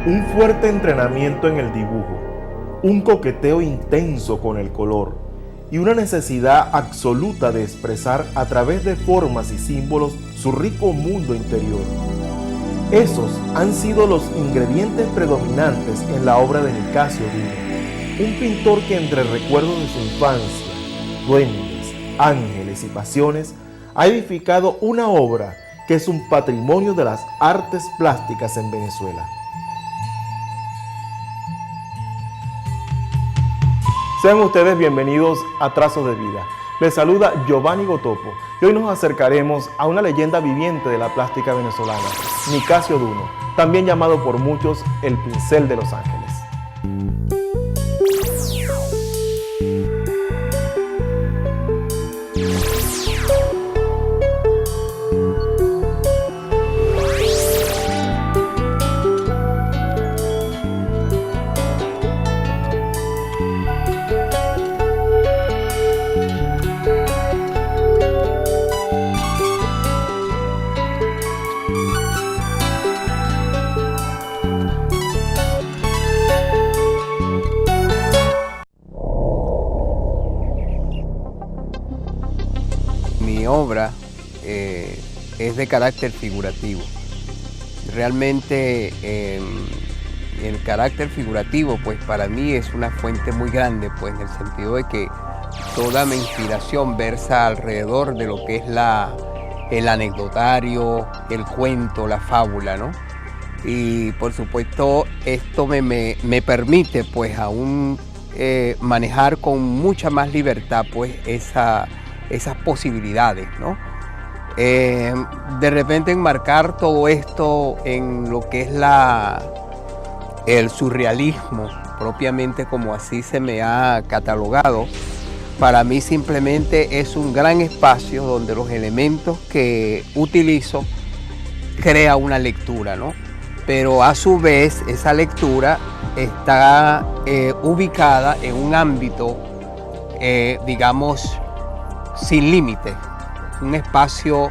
Un fuerte entrenamiento en el dibujo, un coqueteo intenso con el color y una necesidad absoluta de expresar a través de formas y símbolos su rico mundo interior. Esos han sido los ingredientes predominantes en la obra de Nicasio Duno, un pintor que entre recuerdos de su infancia, duendes, ángeles y pasiones, ha edificado una obra que es un patrimonio de las artes plásticas en Venezuela. Sean ustedes bienvenidos a Trazos de Vida. Les saluda Giovanni Gotopo y hoy nos acercaremos a una leyenda viviente de la plástica venezolana, Nicasio Duno, también llamado por muchos el Pincel de Los Ángeles. Mi obra es de carácter figurativo. Realmente el carácter figurativo pues para mí es una fuente muy grande, pues en el sentido de que toda mi inspiración versa alrededor de lo que es el anecdotario, el cuento, la fábula, ¿no? Y por supuesto esto me permite pues aún manejar con mucha más libertad pues esas posibilidades, ¿no? De repente enmarcar todo esto en lo que es el surrealismo, propiamente como así se me ha catalogado, para mí simplemente es un gran espacio donde los elementos que utilizo crea una lectura, ¿no? Pero a su vez esa lectura está ubicada en un ámbito, digamos, sin límites, un espacio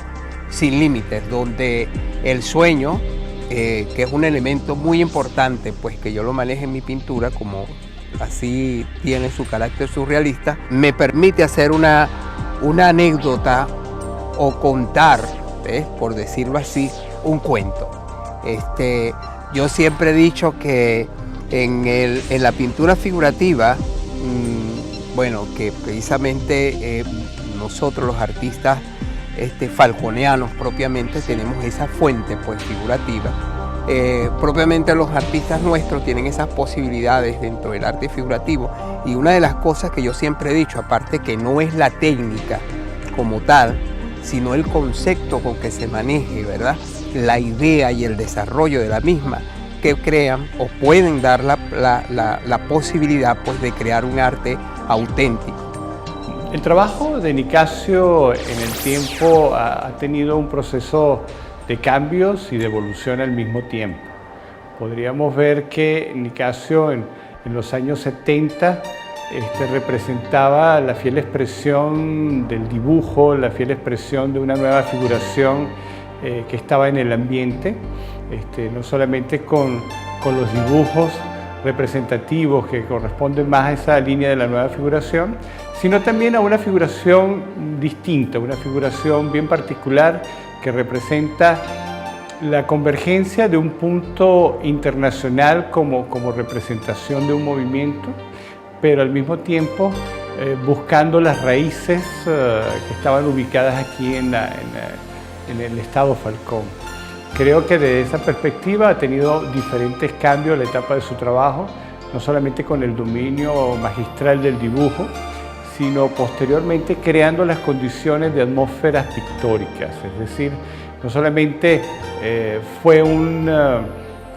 sin límites, donde el sueño, que es un elemento muy importante, pues que yo lo maneje en mi pintura, como así tiene su carácter surrealista, me permite hacer una anécdota o contar, por decirlo así, un cuento. Yo siempre he dicho que en la pintura figurativa, bueno, que precisamente nosotros los artistas falconianos propiamente tenemos esa fuente pues figurativa. Propiamente los artistas nuestros tienen esas posibilidades dentro del arte figurativo, y una de las cosas que yo siempre he dicho, aparte que no es la técnica como tal, sino el concepto con que se maneje, ¿verdad?, la idea y el desarrollo de la misma, que crean o pueden dar la posibilidad pues de crear un arte auténtico. El trabajo de Nicasio en el tiempo ha tenido un proceso de cambios y de evolución al mismo tiempo. Podríamos ver que Nicasio en los años 70 representaba la fiel expresión del dibujo, la fiel expresión de una nueva figuración que estaba en el ambiente, no solamente con los dibujos representativos que corresponden más a esa línea de la nueva figuración, sino también a una figuración distinta, una figuración bien particular que representa la convergencia de un punto internacional como representación de un movimiento, pero al mismo tiempo buscando las raíces que estaban ubicadas aquí en el estado Falcón. Creo que desde esa perspectiva ha tenido diferentes cambios en la etapa de su trabajo, no solamente con el dominio magistral del dibujo, sino posteriormente creando las condiciones de atmósferas pictóricas. Es decir, no solamente fue un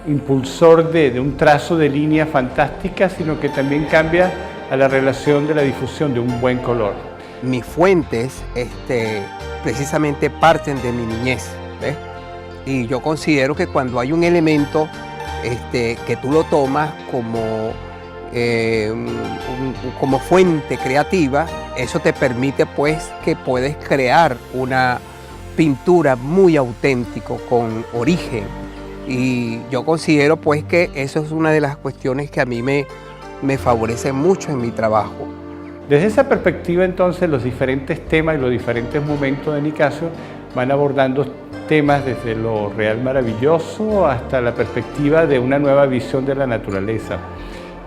impulsor de un trazo de línea fantástica, sino que también cambia a la relación de la difusión de un buen color. Mis fuentes precisamente parten de mi niñez, ¿ves? Y yo considero que cuando hay un elemento que tú lo tomas como fuente creativa, eso te permite pues que puedes crear una pintura muy auténtico, con origen, Y yo considero pues que eso es una de las cuestiones que a mí me favorece mucho en mi trabajo. Desde esa perspectiva, entonces, los diferentes temas y los diferentes momentos de Nicasio van abordando temas desde lo real maravilloso hasta la perspectiva de una nueva visión de la naturaleza.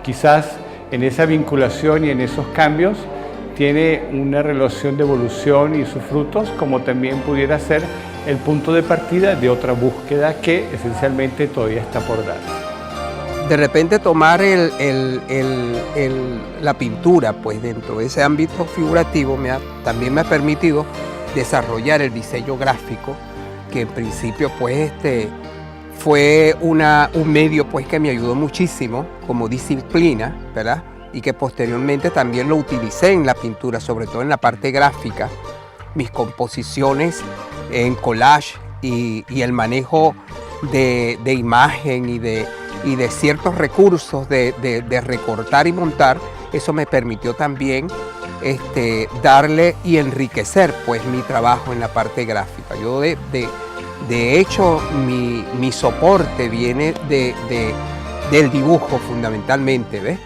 Quizás en esa vinculación y en esos cambios tiene una relación de evolución y sus frutos, como también pudiera ser el punto de partida de otra búsqueda que esencialmente todavía está por dar. De repente tomar la pintura pues dentro de ese ámbito figurativo también me ha permitido desarrollar el diseño gráfico, que en principio pues fue un medio pues que me ayudó muchísimo como disciplina, ¿verdad? Y que posteriormente también lo utilicé en la pintura, sobre todo en la parte gráfica, mis composiciones en collage y el manejo de imagen y de ciertos recursos de recortar y montar. Eso me permitió también darle y enriquecer pues mi trabajo en la parte gráfica. Yo de hecho mi soporte viene del dibujo fundamentalmente, ¿ves?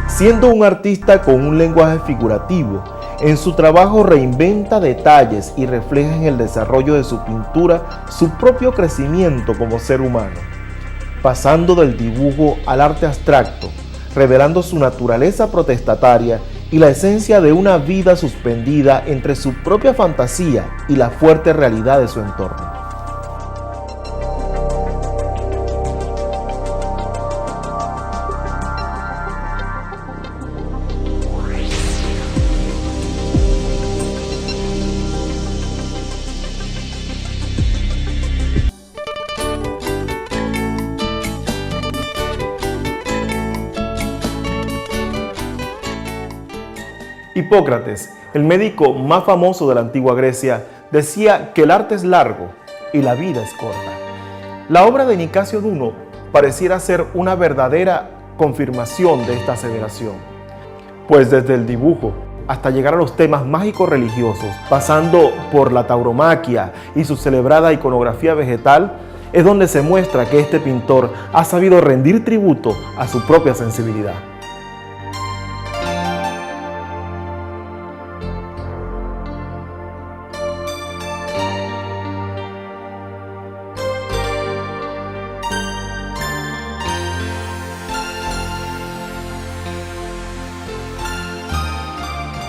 Siendo un artista con un lenguaje figurativo, en su trabajo reinventa detalles y refleja en el desarrollo de su pintura su propio crecimiento como ser humano, pasando del dibujo al arte abstracto, revelando su naturaleza protestataria y la esencia de una vida suspendida entre su propia fantasía y la fuerte realidad de su entorno. Hipócrates, el médico más famoso de la antigua Grecia, decía que el arte es largo y la vida es corta. La obra de Nicasio Duno pareciera ser una verdadera confirmación de esta aseveración, pues desde el dibujo hasta llegar a los temas mágicos religiosos, pasando por la tauromaquia y su celebrada iconografía vegetal, es donde se muestra que este pintor ha sabido rendir tributo a su propia sensibilidad.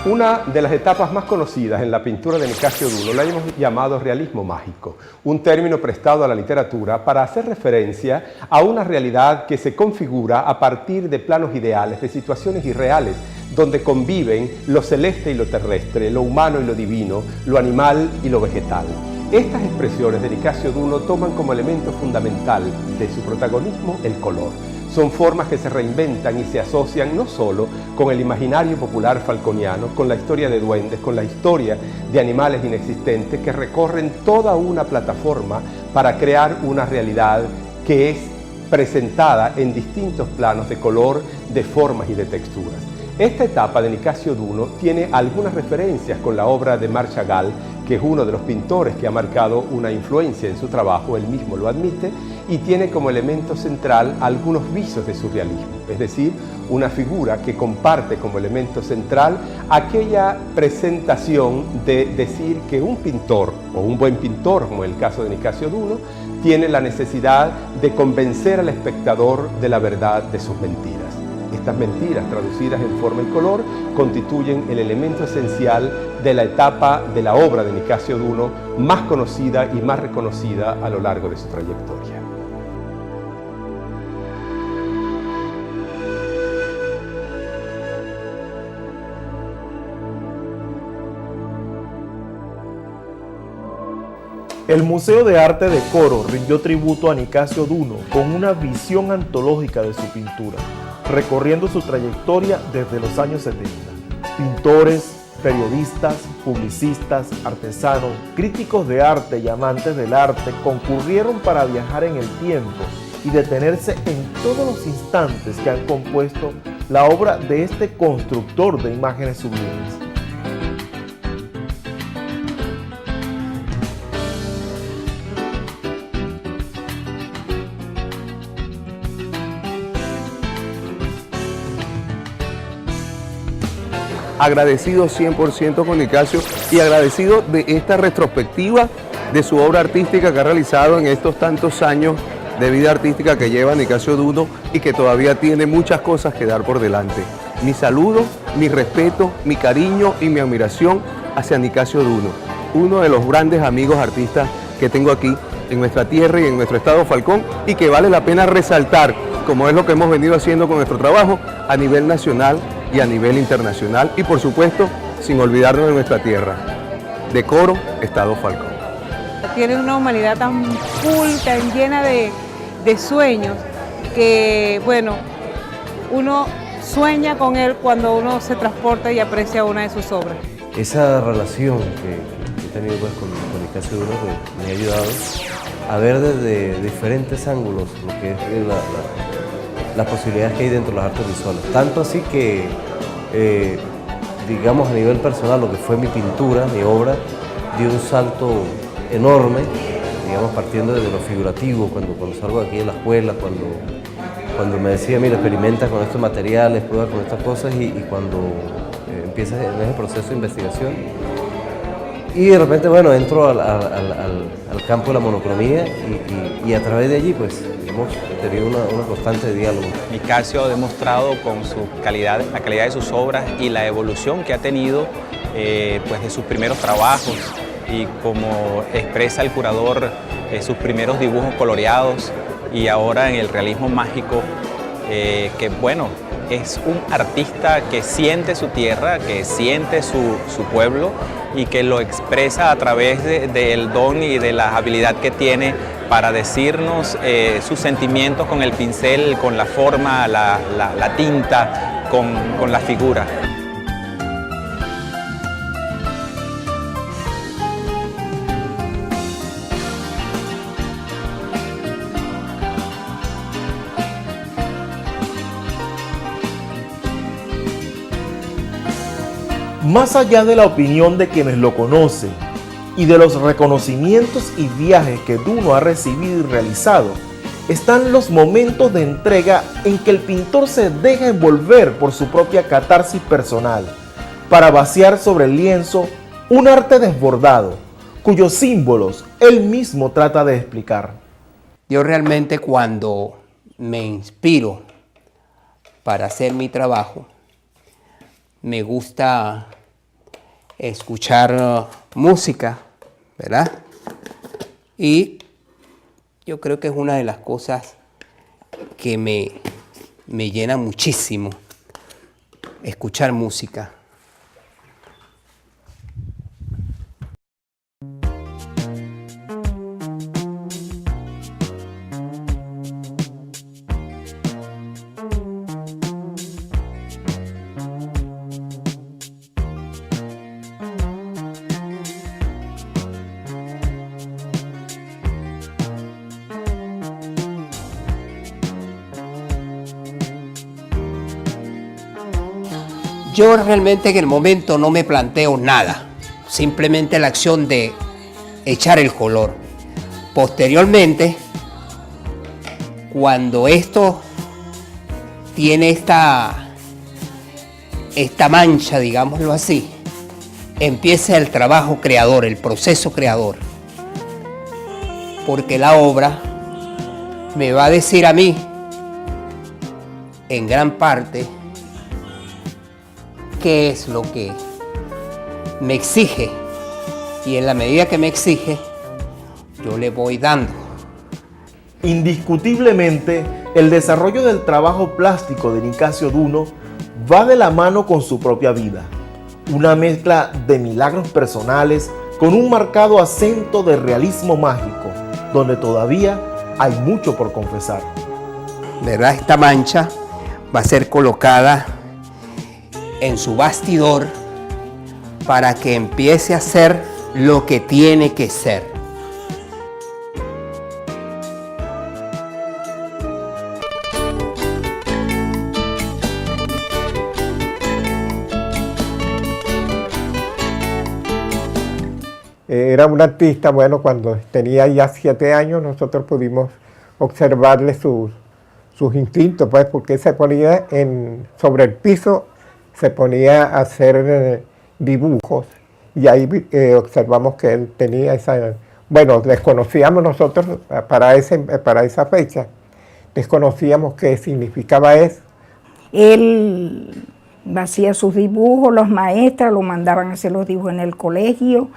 Una de las etapas más conocidas en la pintura de Nicasio Duno la hemos llamado realismo mágico, un término prestado a la literatura para hacer referencia a una realidad que se configura a partir de planos ideales, de situaciones irreales, donde conviven lo celeste y lo terrestre, lo humano y lo divino, lo animal y lo vegetal. Estas expresiones de Nicasio Duno toman como elemento fundamental de su protagonismo el color. Son formas que se reinventan y se asocian no solo con el imaginario popular falconiano, con la historia de duendes, con la historia de animales inexistentes que recorren toda una plataforma para crear una realidad que es presentada en distintos planos de color, de formas y de texturas. Esta etapa de Nicasio Duno tiene algunas referencias con la obra de Marc Chagall, que es uno de los pintores que ha marcado una influencia en su trabajo, él mismo lo admite, y tiene como elemento central algunos visos de surrealismo, es decir, una figura que comparte como elemento central aquella presentación de decir que un pintor, o un buen pintor, como en el caso de Nicasio Duno, tiene la necesidad de convencer al espectador de la verdad de sus mentiras. Estas mentiras, traducidas en forma y color, constituyen el elemento esencial de la etapa de la obra de Nicasio Duno más conocida y más reconocida a lo largo de su trayectoria. El Museo de Arte de Coro rindió tributo a Nicasio Duno con una visión antológica de su pintura, recorriendo su trayectoria desde los años 70. Pintores, Periodistas, publicistas, artesanos, críticos de arte y amantes del arte concurrieron para viajar en el tiempo y detenerse en todos los instantes que han compuesto la obra de este constructor de imágenes sublimes. Agradecido 100% con Nicasio y agradecido de esta retrospectiva de su obra artística que ha realizado en estos tantos años de vida artística que lleva Nicasio Duno y que todavía tiene muchas cosas que dar por delante. Mi saludo, mi respeto, mi cariño y mi admiración hacia Nicasio Duno, uno de los grandes amigos artistas que tengo aquí en nuestra tierra y en nuestro estado Falcón y que vale la pena resaltar, como es lo que hemos venido haciendo con nuestro trabajo a nivel nacional y a nivel internacional y por supuesto sin olvidarnos de nuestra tierra, de Coro, estado Falcón. Tiene una humanidad tan full, tan llena de sueños que, bueno, uno sueña con él cuando uno se transporta y aprecia una de sus obras. Esa relación que he tenido pues, con Nicasio Duno me ha ayudado a ver desde diferentes ángulos lo que es las posibilidades que hay dentro de las artes visuales. Tanto así que, digamos a nivel personal, lo que fue mi pintura, mi obra, dio un salto enorme, digamos partiendo desde lo figurativo, cuando salgo de aquí de la escuela, cuando me decía, mira, experimenta con estos materiales, prueba con estas cosas y cuando empiezas en ese proceso de investigación. Y de repente, bueno, entro al campo de la monocromía y a través de allí, pues, hemos tenido una constante diálogo. Nicasio ha demostrado con su calidad, la calidad de sus obras y la evolución que ha tenido pues de sus primeros trabajos y como expresa el curador sus primeros dibujos coloreados y ahora en el realismo mágico, que bueno, es un artista que siente su tierra, que siente su pueblo y que lo expresa a través del don y de la habilidad que tiene para decirnos sus sentimientos con el pincel, con la forma, la tinta, con la figura. Más allá de la opinión de quienes lo conocen y de los reconocimientos y viajes que Duno ha recibido y realizado, están los momentos de entrega en que el pintor se deja envolver por su propia catarsis personal para vaciar sobre el lienzo un arte desbordado, cuyos símbolos él mismo trata de explicar. Yo realmente cuando me inspiro para hacer mi trabajo, me gusta escuchar música, ¿verdad? Y yo creo que es una de las cosas que me llena muchísimo, escuchar música. Yo realmente en el momento no me planteo nada, simplemente la acción de echar el color. Posteriormente, cuando esto tiene esta mancha, digámoslo así, empieza el trabajo creador, el proceso creador. Porque la obra me va a decir a mí, en gran parte, qué es lo que me exige y en la medida que me exige yo le voy dando. Indiscutiblemente, el desarrollo del trabajo plástico de Nicasio Duno va de la mano con su propia vida, una mezcla de milagros personales con un marcado acento de realismo mágico, donde todavía hay mucho por confesar. ¿Verdad? Esta mancha va a ser colocada en su bastidor para que empiece a ser lo que tiene que ser. Era un artista, bueno, cuando tenía ya 7 años nosotros pudimos observarle sus instintos, pues, porque se ponía sobre el piso, se ponía a hacer dibujos, y ahí observamos que él tenía esa, bueno, desconocíamos nosotros para esa fecha, desconocíamos qué significaba eso. Él hacía sus dibujos, los maestros lo mandaban a hacer los dibujos en el colegio,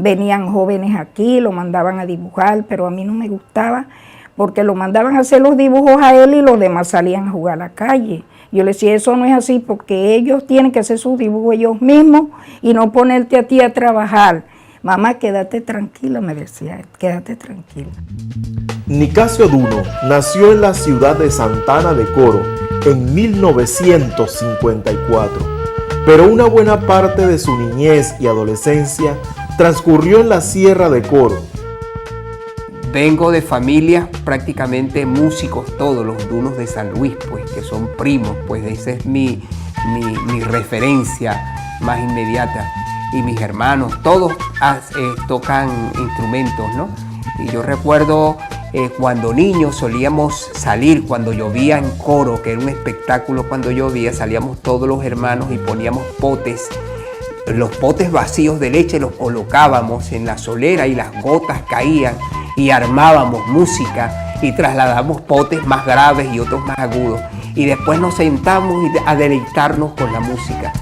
venían jóvenes aquí, lo mandaban a dibujar, pero a mí no me gustaba porque lo mandaban a hacer los dibujos a él y los demás salían a jugar a la calle. Yo le decía, eso no es así porque ellos tienen que hacer sus dibujos ellos mismos y no ponerte a ti a trabajar. Mamá, quédate tranquila, me decía, quédate tranquila. Nicasio Duno nació en la ciudad de Santana de Coro en 1954, pero una buena parte de su niñez y adolescencia transcurrió en la Sierra de Coro. Vengo de familia prácticamente músicos, todos los Dunos de San Luis, pues, que son primos, pues esa es mi referencia más inmediata. Y mis hermanos, todos tocan instrumentos, ¿no? Y yo recuerdo cuando niños solíamos salir cuando llovía en Coro, que era un espectáculo cuando llovía, salíamos todos los hermanos y poníamos potes. Los potes vacíos de leche los colocábamos en la solera y las gotas caían y armábamos música y trasladamos potes más graves y otros más agudos. Y después nos sentamos a deleitarnos con la música.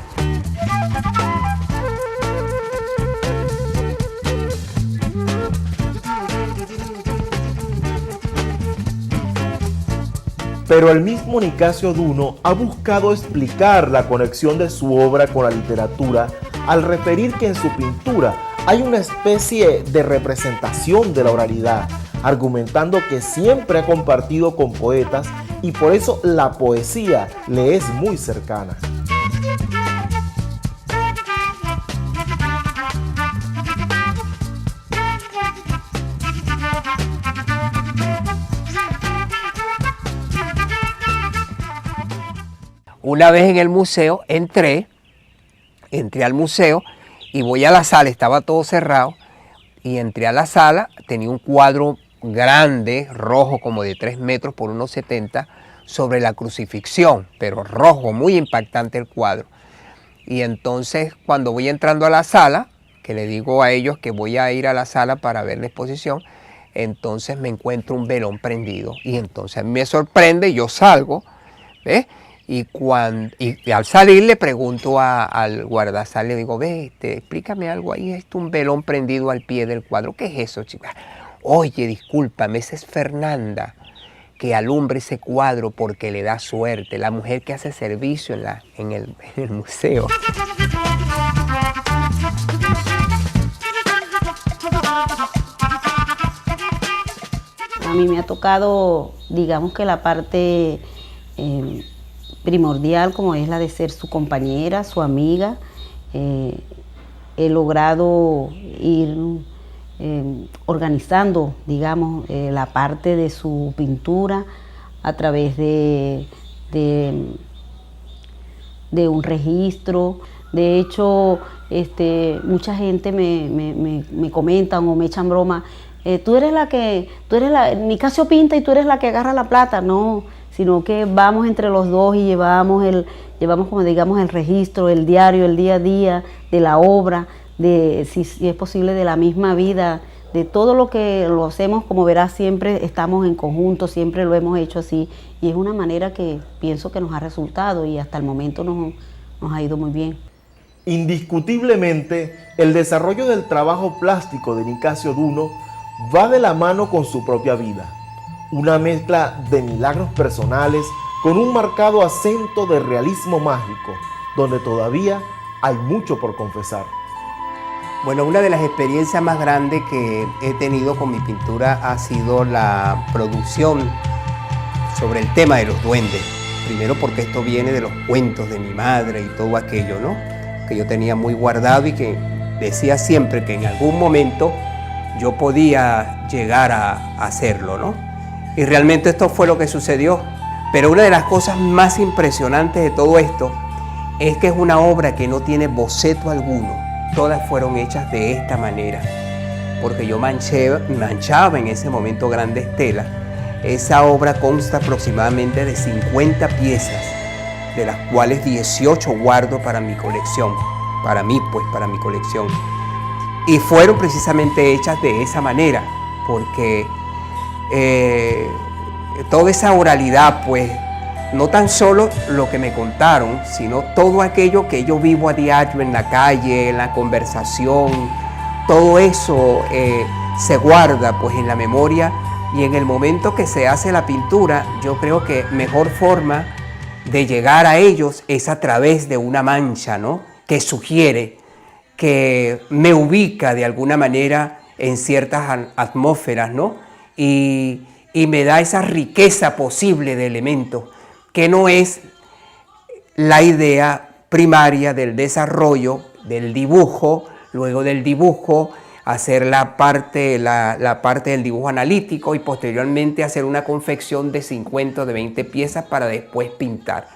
Pero el mismo Nicasio Duno ha buscado explicar la conexión de su obra con la literatura al referir que en su pintura hay una especie de representación de la oralidad, argumentando que siempre ha compartido con poetas y por eso la poesía le es muy cercana. Una vez en el museo entré al museo y voy a la sala, estaba todo cerrado, y entré a la sala, tenía un cuadro grande, rojo, como de 3 metros por unos 70, sobre la crucifixión, pero rojo, muy impactante el cuadro. Y entonces cuando voy entrando a la sala, que le digo a ellos que voy a ir a la sala para ver la exposición, entonces me encuentro un velón prendido, y entonces me sorprende, yo salgo, ¿ves? Y al salir le pregunto al guardasal, le digo, ve, explícame algo, ahí está un velón prendido al pie del cuadro, ¿qué es eso, chica? Oye, discúlpame, esa es Fernanda, que alumbra ese cuadro porque le da suerte, la mujer que hace servicio en el museo. A mí me ha tocado, digamos que la parte primordial, como es la de ser su compañera, su amiga. He logrado ir organizando, digamos, la parte de su pintura a través de un registro. De hecho, mucha gente me comentan o me echan broma, Nicasio pinta y tú eres la que agarra la plata. No, sino que vamos entre los dos y llevamos como digamos el registro, el diario, el día a día de la obra, de si es posible de la misma vida, de todo lo que lo hacemos. Como verás, siempre estamos en conjunto, siempre lo hemos hecho así, y es una manera que pienso que nos ha resultado y hasta el momento nos ha ido muy bien. Indiscutiblemente, el desarrollo del trabajo plástico de Nicasio Duno va de la mano con su propia vida. Una mezcla de milagros personales con un marcado acento de realismo mágico, donde todavía hay mucho por confesar. Bueno, una de las experiencias más grandes que he tenido con mi pintura ha sido la producción sobre el tema de los duendes. Primero porque esto viene de los cuentos de mi madre y todo aquello, ¿no? que yo tenía muy guardado y que decía siempre que en algún momento yo podía llegar a hacerlo, ¿no? Y realmente esto fue lo que sucedió. Pero una de las cosas más impresionantes de todo esto es que es una obra que no tiene boceto alguno. Todas fueron hechas de esta manera, porque yo manchaba en ese momento grandes telas. Esa obra consta aproximadamente de 50 piezas, de las cuales 18 guardo para mi colección, para mí, pues, para mi colección. Y fueron precisamente hechas de esa manera, porque toda esa oralidad, pues, no tan solo lo que me contaron, sino todo aquello que yo vivo a diario en la calle, en la conversación, todo eso se guarda, pues, en la memoria, y en el momento que se hace la pintura, yo creo que mejor forma de llegar a ellos es a través de una mancha, ¿no?, que sugiere, que me ubica de alguna manera en ciertas atmósferas, ¿no?, y me da esa riqueza posible de elementos, que no es la idea primaria del desarrollo del dibujo, luego del dibujo hacer la parte del dibujo analítico y posteriormente hacer una confección de 50 o de 20 piezas para después pintar.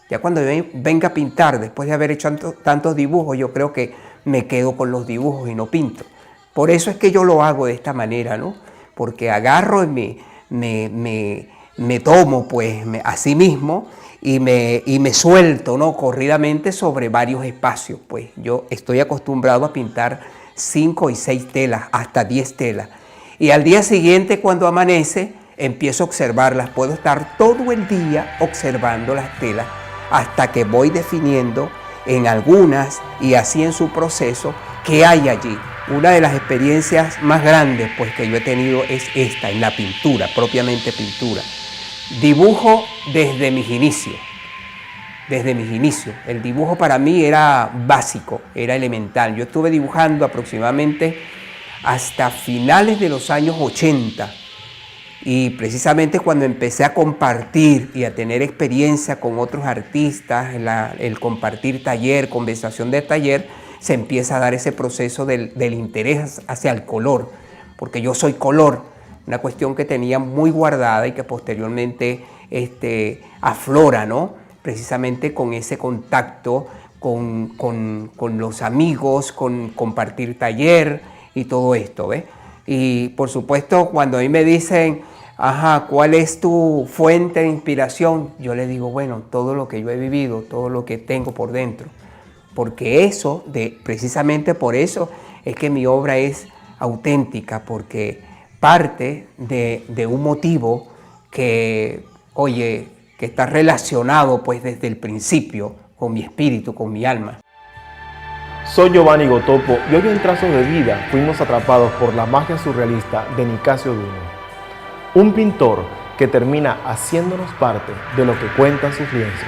Ya cuando yo venga a pintar, después de haber hecho tantos dibujos, yo creo que me quedo con los dibujos y no pinto. Por eso es que yo lo hago de esta manera, ¿no? Porque agarro y me tomo, pues, a sí mismo y me suelto, ¿no?, corridamente sobre varios espacios. Pues yo estoy acostumbrado a pintar 5 y 6 telas, hasta 10 telas. Y al día siguiente, cuando amanece, empiezo a observarlas. Puedo estar todo el día observando las telas hasta que voy definiendo en algunas y así en su proceso qué hay allí. Una de las experiencias más grandes, pues, que yo he tenido es esta, en la pintura, propiamente pintura. Dibujo desde mis inicios. Desde mis inicios. El dibujo para mí era básico, era elemental. Yo estuve dibujando aproximadamente hasta finales de los años 80. Y precisamente cuando empecé a compartir y a tener experiencia con otros artistas, el compartir taller, conversación de taller, se empieza a dar ese proceso del interés hacia el color, porque yo soy color, una cuestión que tenía muy guardada y que posteriormente aflora, ¿no?, precisamente con ese contacto con los amigos, con compartir taller y todo esto, ¿ves? Y por supuesto, cuando a mí me dicen, ajá, ¿cuál es tu fuente de inspiración? Yo les digo, bueno, todo lo que yo he vivido, todo lo que tengo por dentro. Porque eso, precisamente por eso, es que mi obra es auténtica, porque parte de un motivo que, oye, que está relacionado, pues, desde el principio con mi espíritu, con mi alma. Soy Giovanni Gotopo y hoy en Trazos de Vida fuimos atrapados por la magia surrealista de Nicasio Duno, un pintor que termina haciéndonos parte de lo que cuentan sus lienzos.